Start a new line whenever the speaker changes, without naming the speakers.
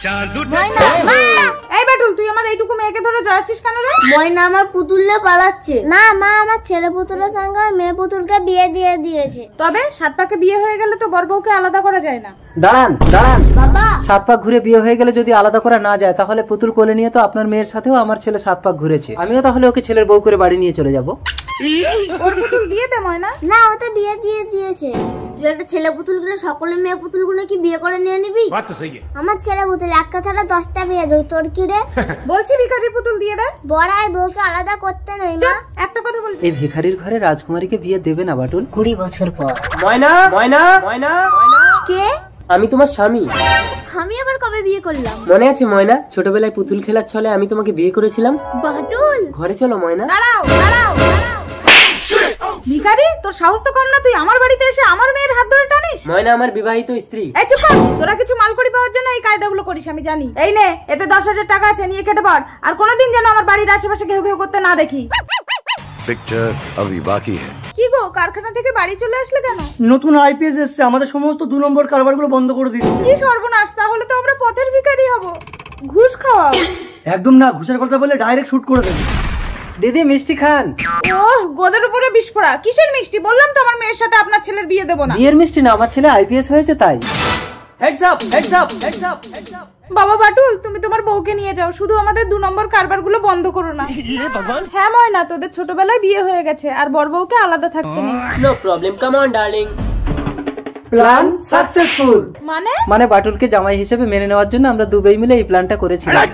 এই বাটুল, তুই আমার এইটুকু মেয়েকে ধরে জড়াচ্ছিস কেন রে?
ময়না আমার পুতুলে পালাচ্ছে। না মা, আমার ছেলে পুতুলের সঙ্গে মেয়ে পুতুলকে বিয়ে দিয়ে দিয়েছে।
তবে সাত পাকে বিয়ে হয়ে গেলে তো বর বউকে আলাদা করা যায় না।
দাঁড়ান দাঁড়ান
বাবা,
7 পাক ঘুরে বিয়ে হয়ে গেলে যদি আলাদা করা না যায়, তাহলে পুতুল কোলে নিয়ে তো আপনার মেয়ের সাথেও আমার ছেলে 7 পাক ঘুরেছে, আমিও তাহলে ওকে ছেলের বউ করে বাড়ি নিয়ে চলে যাব।
ওর পুতুল দিয়ে দে ময়না।
না, ও তো বিয়ে দিয়ে দিয়েছে। তুই একটা ছেলে পুতুল গুলো সকলে মেয়ে পুতুল গুলো কি বিয়ে করে নিয়ে নিবি? আমার ছেলে পুতুল একটা ছাড়া 10টা বিয়ে দেব, তোর কি রে?
বলছি ভিখারির পুতুল দিয়ে দে।
বড়াই বউকে আলাদা করতে নেই মা।
একটা কথা বল,
এই ভিখারির ঘরে রাজকুমারীকে বিয়ে দেবে না বাটুল?
20 বছর পর।
ময়না ময়না ময়না
কে?
আমি তোমার স্বামী।
আমি আবার কবে বিয়ে করলাম?
মনে আছে ময়না, ছোটবেলায় পুতুল খেলার ছলে আমি তোমাকে বিয়ে করেছিলাম?
বাটুল,
ঘরে চলো ময়না।
দাঁড়াও দাঁড়াও। ভিখারি, তোর সাহস তো কম না, তুই আমার বাড়িতে এসে আমার মেয়ের হাত ধরে টানিস?
ময়না আমার বিবাহিত স্ত্রী।
এই চুপ কর, তোরা কিছু মালকড়ি পাওয়ার জন্য এই কায়দাগুলো করিস আমি জানি। এই নে, এতে 10,000 টাকা আছে, নিয়ে কেটে পড়। আর কোনোদিন যেন আমার বাড়ির আশেপাশে ঘেউ ঘেউ করতে না দেখি।
पिक्चर अभी बाकी है।
কি গো, কারখানা থেকে বাড়ি চলে আসলে কেন?
নতুন আইপিএস এসেছে, আমাদের সমস্ত 2 নম্বর কারবারগুলো বন্ধ করে দিচ্ছে।
কি সর্বনাশ, তাহলে তো আমরা পথের ভিখারি হব। ঘুষ খাওয়াও।
একদম না, ঘুষের কথা বলে ডাইরেক্ট শুট করে দেবে।
দিদি মিষ্টি খান।
ওহ, গোদের উপরে বিস্ফোরা। কিসের মিষ্টি? বললাম তো আমার মেয়ের সাথে আপনার ছেলের বিয়ে দেব না।
বিয়ের মিষ্টি না, আমার ছেলে আইপিএস হয়েছে তাই। Heads up heads up heads up heads up.
বাবা বাটুল, তুমি তোমার বউকে নিয়ে যাও, শুধু আমাদের 2 নম্বর কারবারগুলো বন্ধ করো না। হ্যাঁ ময়না, তোদের ছোটবেলায় বিয়ে হয়ে গেছে, আর বর বউকে আলাদা থাকতে নেই।
No problem, come on darling. Plan successful.
মানে
বাটুলকে জামাই হিসেবে মেনে নেওয়ার জন্য আমরা দুবেই মিলে এই প্ল্যানটা করেছিলাম।